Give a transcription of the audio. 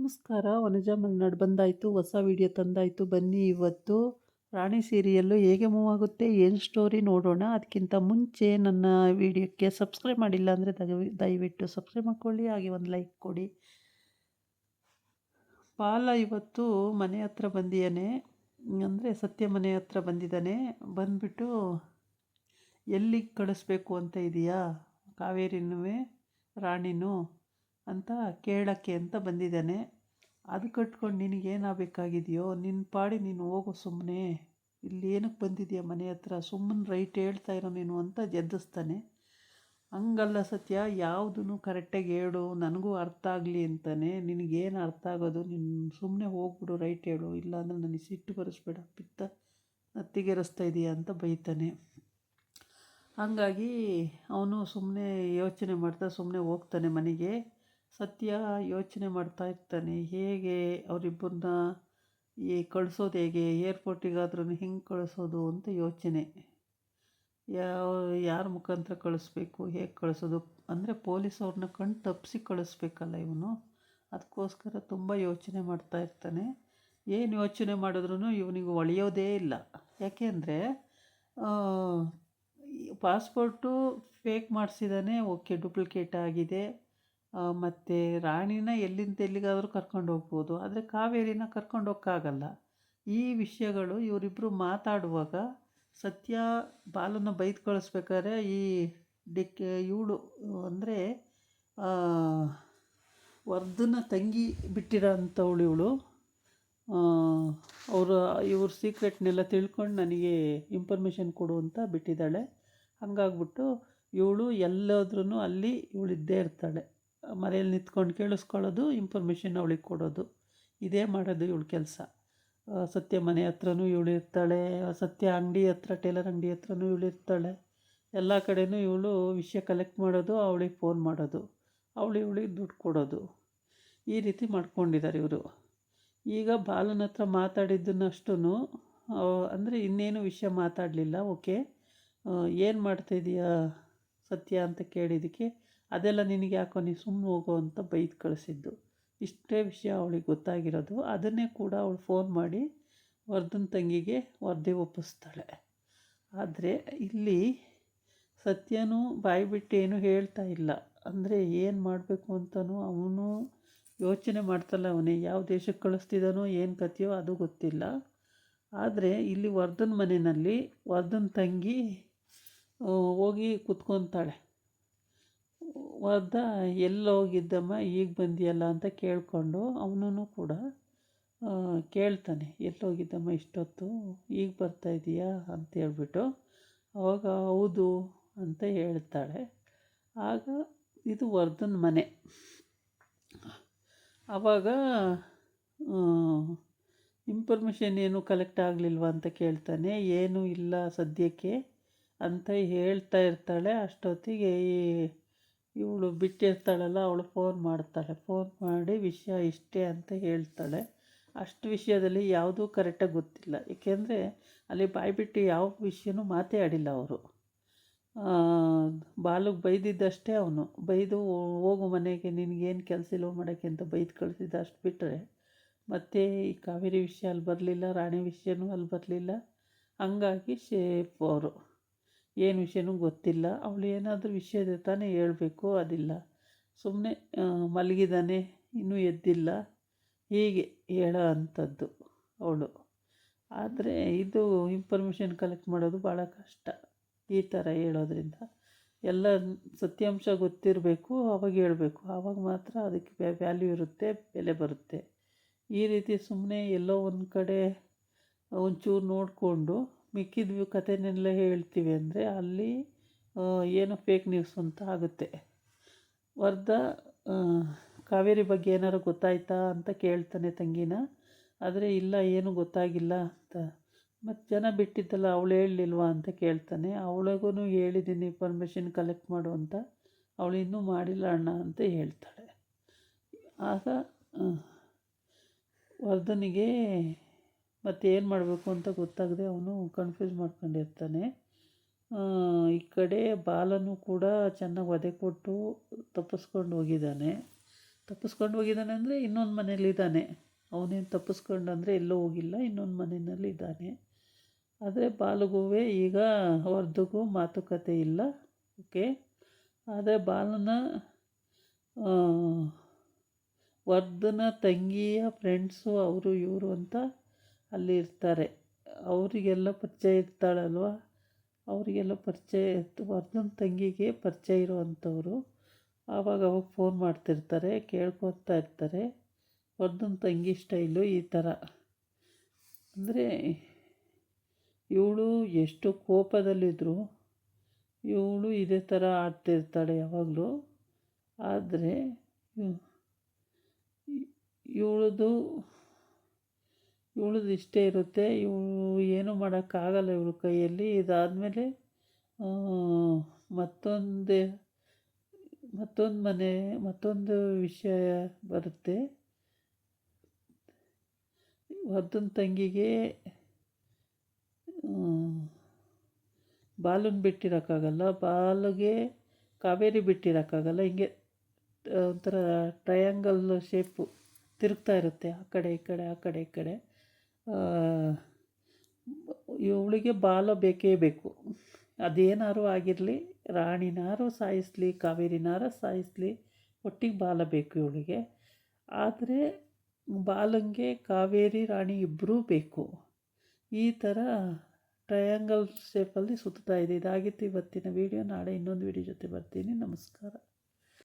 ನಮಸ್ಕಾರ. ವನಜಾ ಮಲ್ನಾಡ್ ಬಂದಾಯಿತು, ಹೊಸ ವಿಡಿಯೋ ತಂದಾಯಿತು. ಬನ್ನಿ ಇವತ್ತು ರಾಣಿ ಸೀರಿಯಲ್ಲು ಹೇಗೆ ಮೂವ್ ಆಗುತ್ತೆ, ಏನು ಸ್ಟೋರಿ ನೋಡೋಣ. ಅದಕ್ಕಿಂತ ಮುಂಚೆ ನನ್ನ ವಿಡಿಯೋಕ್ಕೆ ಸಬ್ಸ್ಕ್ರೈಬ್ ಮಾಡಿಲ್ಲ ಅಂದರೆ ದಯವಿಟ್ಟು ಸಬ್ಸ್ಕ್ರೈಬ್ ಮಾಡ್ಕೊಳ್ಳಿ, ಹಾಗೆ ಒಂದು ಲೈಕ್ ಕೊಡಿ. ಬಾಲ ಇವತ್ತು ಮನೆ ಹತ್ರ ಬಂದಿದ್ದಾನೆ, ಅಂದರೆ ಸತ್ಯ ಮನೆ ಹತ್ರ ಬಂದಿದ್ದಾನೆ. ಬಂದ್ಬಿಟ್ಟು ಎಲ್ಲಿಗೆ ಕಳಿಸ್ಬೇಕು ಅಂತ ಇದೆಯಾ ಕಾವೇರಿನೂ ರಾಣಿನೂ ಅಂತ ಕೇಳೋಕ್ಕೆ ಅಂತ ಬಂದಿದ್ದಾನೆ. ಅದು ಕಟ್ಕೊಂಡು ನಿನಗೇನಾಗಬೇಕಾಗಿದೆಯೋ ನಿನ್ನ ಪಾಡಿ ನೀನು ಹೋಗು, ಸುಮ್ಮನೆ ಇಲ್ಲಿ ಏನಕ್ಕೆ ಬಂದಿದೆಯಾ ಮನೆ ಹತ್ರ, ಸುಮ್ಮನೆ ರೈಟ್ ಹೇಳ್ತಾ ಇರೋ ನೀನು ಅಂತ ಜದ್ದಿಸ್ತಾನೆ. ಹಂಗಲ್ಲ ಸತ್ಯ, ಯಾವುದೂ ಕರೆಕ್ಟಾಗಿ ಹೇಳು, ನನಗೂ ಅರ್ಥ ಆಗಲಿ ಅಂತಾನೆ. ನಿನಗೇನು ಅರ್ಥ ಆಗೋದು, ನೀನು ಸುಮ್ಮನೆ ಹೋಗ್ಬಿಡು, ರೈಟ್ ಹೇಳು, ಇಲ್ಲಾಂದರೆ ನನಗೆ ಸಿಟ್ಟು ಬರೆಸ್ಬೇಡ, ಪಿತ್ತ ನತ್ತಿಗೆರೆಸ್ತಾ ಇದೆಯಾ ಅಂತ ಬೈತಾನೆ. ಹಾಗಾಗಿ ಅವನು ಸುಮ್ಮನೆ ಯೋಚನೆ ಮಾಡ್ತಾ ಸುಮ್ಮನೆ ಹೋಗ್ತಾನೆ ಮನೆಗೆ. ಸತ್ಯ ಯೋಚನೆ ಮಾಡ್ತಾ ಇರ್ತಾನೆ, ಹೇಗೆ ಅವರಿಬ್ಬರನ್ನ ಕಳಿಸೋದು, ಹೇಗೆ ಏರ್ಪೋರ್ಟಿಗಾದ್ರೂ ಹೆಂಗೆ ಕಳಿಸೋದು ಅಂತ ಯೋಚನೆ. ಯಾರ ಮುಖಾಂತರ ಕಳಿಸ್ಬೇಕು, ಹೇಗೆ ಕಳಿಸೋದು ಅಂದರೆ ಪೊಲೀಸವ್ರನ್ನ ಕಣ್ಣು ತಪ್ಪಿಸಿ ಕಳಿಸ್ಬೇಕಲ್ಲ ಇವನು. ಅದಕ್ಕೋಸ್ಕರ ತುಂಬ ಯೋಚನೆ ಮಾಡ್ತಾ ಇರ್ತಾನೆ. ಏನು ಯೋಚನೆ ಮಾಡಿದ್ರೂ ಇವನಿಗೆ ಒಳೆಯೋದೇ ಇಲ್ಲ. ಯಾಕೆಂದರೆ ಪಾಸ್ಪೋರ್ಟು ಫೇಕ್ ಮಾಡಿಸಿದ್ದಾನೆ, ಓಕೆ, ಡೂಪ್ಲಿಕೇಟ್ ಆಗಿದೆ. ಮತ್ತು ರಾಣಿನ ಎಲ್ಲಿಂದ ಎಲ್ಲಿಗಾದರೂ ಕರ್ಕೊಂಡು ಹೋಗ್ಬೋದು, ಆದರೆ ಕಾವೇರಿನ ಕರ್ಕೊಂಡು ಹೋಗೋಕ್ಕಾಗಲ್ಲ. ಈ ವಿಷಯಗಳು ಇವರಿಬ್ಬರು ಮಾತಾಡುವಾಗ ಸತ್ಯ ಬಾಲನ ಬೈದು ಕಳಿಸ್ಬೇಕಾದ್ರೆ ಈ ಇವಳು ಅಂದರೆ ವರ್ಧನ ತಂಗಿ ಬಿಟ್ಟಿರೋ ಅಂಥವಳು ಇವಳು. ಇವ್ರ ಸೀಕ್ರೆಟ್ನೆಲ್ಲ ತಿಳ್ಕೊಂಡು ನನಗೆ ಇನ್ಫಾರ್ಮೇಷನ್ ಕೊಡು ಅಂತ ಬಿಟ್ಟಿದ್ದಾಳೆ. ಹಂಗಾಗ್ಬಿಟ್ಟು ಇವಳು ಎಲ್ಲೋದ್ರೂ ಅಲ್ಲಿ ಇವಳು ಇದ್ದೇ ಇರ್ತಾಳೆ. ಮನೆಯಲ್ಲಿ ನಿಂತ್ಕೊಂಡು ಕೇಳಿಸ್ಕೊಳ್ಳೋದು, ಇನ್ಫಾರ್ಮೇಷನ್ ಅವಳಿಗೆ ಕೊಡೋದು, ಇದೇ ಮಾಡೋದು ಇವಳು ಕೆಲಸ. ಸತ್ಯ ಮನೆ ಹತ್ರನೂ ಇವಳು ಇರ್ತಾಳೆ, ಸತ್ಯ ಅಂಗಡಿ ಹತ್ರ, ಟೇಲರ್ ಅಂಗಡಿ ಹತ್ರನೂ ಇವಳು ಇರ್ತಾಳೆ. ಎಲ್ಲ ಕಡೆನೂ ಇವಳು ವಿಷಯ ಕಲೆಕ್ಟ್ ಮಾಡೋದು, ಅವಳಿಗೆ ಫೋನ್ ಮಾಡೋದು, ಇವಳಿಗೆ ದುಡ್ಡು ಕೊಡೋದು, ಈ ರೀತಿ ಮಾಡ್ಕೊಂಡಿದ್ದಾರೆ ಇವರು. ಈಗ ಬಾಲನ ಹತ್ರ ಮಾತಾಡಿದ್ದನ್ನಷ್ಟೂ ಅಂದರೆ ಇನ್ನೇನು ವಿಷಯ ಮಾತಾಡಲಿಲ್ಲ. ಓಕೆ, ಏನು ಮಾಡ್ತಾಯಿದ್ದೀಯಾ ಸತ್ಯ ಅಂತ ಕೇಳಿದ್ದಕ್ಕೆ, ಅದೆಲ್ಲ ನಿನಗೆ ಯಾಕೋ, ನೀನು ಸುಮ್ಮನೆ ಹೋಗೋ ಅಂತ ಬೈದು ಕಳಿಸಿದ್ದು. ಇಷ್ಟೇ ವಿಷಯ ಅವಳಿಗೆ ಗೊತ್ತಾಗಿರೋದು. ಅದನ್ನೇ ಕೂಡ ಅವಳು ಫೋನ್ ಮಾಡಿ ವರ್ಧನ್ ತಂಗಿಗೆ ವರದಿ ಒಪ್ಪಿಸ್ತಾಳೆ. ಆದರೆ ಇಲ್ಲಿ ಸತ್ಯನೂ ಬಾಯಿ ಬಿಟ್ಟು ಏನೂ ಹೇಳ್ತಾ ಇಲ್ಲ. ಅಂದರೆ ಏನು ಮಾಡಬೇಕು ಅಂತಲೂ ಅವನು ಯೋಚನೆ ಮಾಡ್ತಲ್ಲ. ಅವನೇ ಯಾವ ದೇಶಕ್ಕೆ ಕಳಿಸ್ತಿದ್ದಾನೋ ಏನು ಕಥೆಯೋ ಅದು ಗೊತ್ತಿಲ್ಲ. ಆದರೆ ಇಲ್ಲಿ ವರ್ಧನ್ ಮನೆಯಲ್ಲಿ ವರ್ಧನ್ ತಂಗಿ ಹೋಗಿ ಕೂತ್ಕೊತಾಳೆ. ವರ್ಧ ಎಲ್ಲೋಗಿದ್ದಮ್ಮ ಈಗ ಬಂದಿಯಲ್ಲ ಅಂತ ಕೇಳಿಕೊಂಡು ಅವನೂ ಕೂಡ ಕೇಳ್ತಾನೆ, ಎಲ್ಲೋಗಿದ್ದಮ್ಮ ಇಷ್ಟೊತ್ತು, ಈಗ ಬರ್ತಾಯಿದ್ದೀಯಾ ಅಂತೇಳ್ಬಿಟ್ಟು. ಅವಾಗ ಹೌದು ಅಂತ ಹೇಳ್ತಾಳೆ. ಆಗ ಇದು ವರ್ಧನ್ ಮನೆ. ಆವಾಗ ಇನ್ಫಾರ್ಮೇಷನ್ ಏನು ಕಲೆಕ್ಟ್ ಆಗಲಿಲ್ವ ಅಂತ ಕೇಳ್ತಾನೆ. ಏನೂ ಇಲ್ಲ ಸದ್ಯಕ್ಕೆ ಅಂತ ಹೇಳ್ತಾ ಇರ್ತಾಳೆ. ಅಷ್ಟೊತ್ತಿಗೆ ಇವಳು ಬಿಟ್ಟಿರ್ತಾಳಲ್ಲ, ಅವಳು ಫೋನ್ ಮಾಡ್ತಾಳೆ. ಫೋನ್ ಮಾಡಿ ವಿಷಯ ಇಷ್ಟೇ ಅಂತ ಹೇಳ್ತಾಳೆ. ಅಷ್ಟು ವಿಷಯದಲ್ಲಿ ಯಾವುದೂ ಕರೆಕ್ಟಾಗಿ ಗೊತ್ತಿಲ್ಲ. ಏಕೆಂದರೆ ಅಲ್ಲಿ ಬಾಯ್ಬಿಟ್ಟು ಯಾವ ವಿಷಯನೂ ಮಾತೇ ಆಡಿಲ್ಲ ಅವರು. ಬಾಲುಗೆ ಬೈದಿದ್ದಷ್ಟೇ, ಅವನು ಬೈದು ಹೋಗು ಮನೆಗೆ, ನಿನಗೇನು ಕೆಲಸ ಇಲ್ಲೋ ಮಾಡೋಕ್ಕೆ ಅಂತ ಬೈದು ಕಳಿಸಿದ್ದ. ಅಷ್ಟು ಬಿಟ್ಟರೆ ಮತ್ತು ಈ ಕಾವೇರಿ ವಿಷಯ ಅಲ್ಲಿ ಬರಲಿಲ್ಲ, ರಾಣಿ ವಿಷಯನೂ ಅಲ್ಲಿ ಬರಲಿಲ್ಲ. ಹಂಗಾಗಿ ಶೇಫ್ ಅವರು ಏನು ವಿಷಯನೂ ಗೊತ್ತಿಲ್ಲ. ಅವಳು ಏನಾದರೂ ವಿಷಯದ ತಾನೇ ಹೇಳಬೇಕು, ಅದಿಲ್ಲ. ಸುಮ್ಮನೆ ಮಲಗಿದ್ದಾನೆ, ಇನ್ನೂ ಎದ್ದಿಲ್ಲ, ಹೀಗೆ ಹೇಳೋ ಅಂಥದ್ದು ಅವಳು. ಆದರೆ ಇದು ಇನ್ಫಾರ್ಮೇಷನ್ ಕಲೆಕ್ಟ್ ಮಾಡೋದು ಭಾಳ ಕಷ್ಟ. ಈ ಥರ ಹೇಳೋದ್ರಿಂದ ಎಲ್ಲ ಸತ್ಯಾಂಶ ಗೊತ್ತಿರಬೇಕು, ಅವಾಗ ಹೇಳಬೇಕು. ಆವಾಗ ಮಾತ್ರ ಅದಕ್ಕೆ ವ್ಯಾಲ್ಯೂ ಇರುತ್ತೆ, ಬೆಲೆ ಬರುತ್ತೆ. ಈ ರೀತಿ ಸುಮ್ಮನೆ ಎಲ್ಲೋ ಒಂದು ಕಡೆ ಒಂಚೂರು ನೋಡಿಕೊಂಡು ಮಿಕ್ಕಿದ್ವಿ ಕಥೆನೆಲ್ಲ ಹೇಳ್ತೀವಿ ಅಂದರೆ ಅಲ್ಲಿ ಏನೋ ಫೇಕ್ ನ್ಯೂಸ್ ಅಂತ ಆಗುತ್ತೆ. ವರ್ಧ ಕಾವೇರಿ ಬಗ್ಗೆ ಏನಾರು ಗೊತ್ತಾಯ್ತಾ ಅಂತ ಕೇಳ್ತಾನೆ ತಂಗಿನ. ಆದರೆ ಇಲ್ಲ, ಏನೂ ಗೊತ್ತಾಗಿಲ್ಲ ಅಂತ. ಮತ್ತು ಜನ ಬಿಟ್ಟಿದ್ದಲ್ಲ, ಅವಳು ಹೇಳಲಿಲ್ವಾ ಅಂತ ಕೇಳ್ತಾನೆ. ಅವಳಿಗೂ ಹೇಳಿದ್ದೀನಿ ಇನ್ಫಾರ್ಮೇಷನ್ ಕಲೆಕ್ಟ್ ಮಾಡು ಅಂತ, ಅವಳು ಇನ್ನೂ ಮಾಡಿಲ್ಲ ಅಣ್ಣ ಅಂತ ಹೇಳ್ತಾಳೆ. ಆಗ ವರ್ಧನಿಗೆ ಮತ್ತು ಏನು ಮಾಡಬೇಕು ಅಂತ ಗೊತ್ತಾಗದೆ ಅವನು ಕನ್ಫ್ಯೂಸ್ ಮಾಡ್ಕೊಂಡಿರ್ತಾನೆ. ಈ ಕಡೆ ಬಾಲನು ಕೂಡ ಚೆನ್ನಾಗಿ ವಧೆ ಕೊಟ್ಟು ತಪ್ಪಿಸ್ಕೊಂಡು ಹೋಗಿದ್ದಾನೆ. ತಪ್ಪಿಸ್ಕೊಂಡು ಹೋಗಿದ್ದಾನೆ ಅಂದರೆ ಇನ್ನೊಂದು ಮನೇಲಿದ್ದಾನೆ. ಅವನೇನು ತಪ್ಪಿಸ್ಕೊಂಡಂದರೆ ಎಲ್ಲೂ ಹೋಗಿಲ್ಲ, ಇನ್ನೊಂದು ಮನೆಯಲ್ಲಿ ಇದ್ದಾನೆ. ಆದರೆ ಬಾಲುಗುವೆ ಈಗ ವರ್ಧಗೂ ಮಾತುಕತೆ ಇಲ್ಲ. ಓಕೆ. ಆದರೆ ಬಾಲನ ವರ್ಧನ ತಂಗಿಯ ಫ್ರೆಂಡ್ಸು ಅವರು ಇವರು ಅಂತ ಅಲ್ಲಿ ಇರ್ತಾರೆ. ಅವರಿಗೆಲ್ಲ ಪರಿಚಯ ಇರ್ತಾಳಲ್ವ, ಅವರಿಗೆಲ್ಲ ಪರಿಚಯ ವರ್ಧನ ತಂಗಿಗೆ ಪರಿಚಯ ಇರೋವಂಥವ್ರು. ಆವಾಗ ಫೋನ್ ಮಾಡ್ತಿರ್ತಾರೆ, ಕೇಳ್ಕೊತಾ ಇರ್ತಾರೆ. ವರ್ಧನ ತಂಗಿ ಸ್ಟೈಲು ಈ ಥರ. ಅಂದರೆ ಇವಳು ಎಷ್ಟು ಕೋಪದಲ್ಲಿದ್ದರೂ ಇವಳು ಇದೇ ಥರ ಆಡ್ತಿರ್ತಾಳೆ ಯಾವಾಗಲೂ. ಆದರೆ ಇವಳದು ಇಷ್ಟೇ ಇರುತ್ತೆ. ಇವಳು ಏನೂ ಮಾಡೋಕ್ಕಾಗಲ್ಲ ಇವಳ ಕೈಯಲ್ಲಿ. ಇದಾದಮೇಲೆ ಮತ್ತೊಂದು ವಿಷಯ ಬರುತ್ತೆ. ವರ್ಧನ ತಂಗಿಗೆ ಬಾಲುನ ಬಿಟ್ಟಿರೋಕ್ಕಾಗಲ್ಲ, ಬಾಲುಗೆ ಕಾವೇರಿ ಬಿಟ್ಟಿರೋಕ್ಕಾಗಲ್ಲ. ಹಿಂಗೆ ಒಂಥರ ಟ್ರಯಾಂಗಲ್ ಶೇಪು ತಿರುಗ್ತಾ ಇರುತ್ತೆ, ಆ ಕಡೆ ಈ ಕಡೆ, ಆ ಕಡೆ ಈ ಕಡೆ. ಇವಳಿಗೆ ಬಾಲ ಬೇಕೇ ಬೇಕು. ಅದೇನಾರು ಆಗಿರಲಿ, ರಾಣಿನಾರು ಸಾಯಿಸಲಿ, ಕಾವೇರಿನಾರ ಸಾಯಿಸಲಿ, ಒಟ್ಟಿಗೆ ಬಾಲ ಬೇಕು ಇವಳಿಗೆ. ಆದರೆ ಬಾಲಂಗೆ ಕಾವೇರಿ ರಾಣಿ ಇಬ್ಬರೂ ಬೇಕು. ಈ ಥರ ಟ್ರಯಾಂಗಲ್ ಶೇಪಲ್ಲಿ ಸುತ್ತಾ ಇದೆ. ಇದಾಗಿತ್ತು ಇವತ್ತಿನ ವೀಡಿಯೋ. ನಾಳೆ ಇನ್ನೊಂದು ವೀಡಿಯೋ ಜೊತೆ ಬರ್ತೀನಿ. ನಮಸ್ಕಾರ.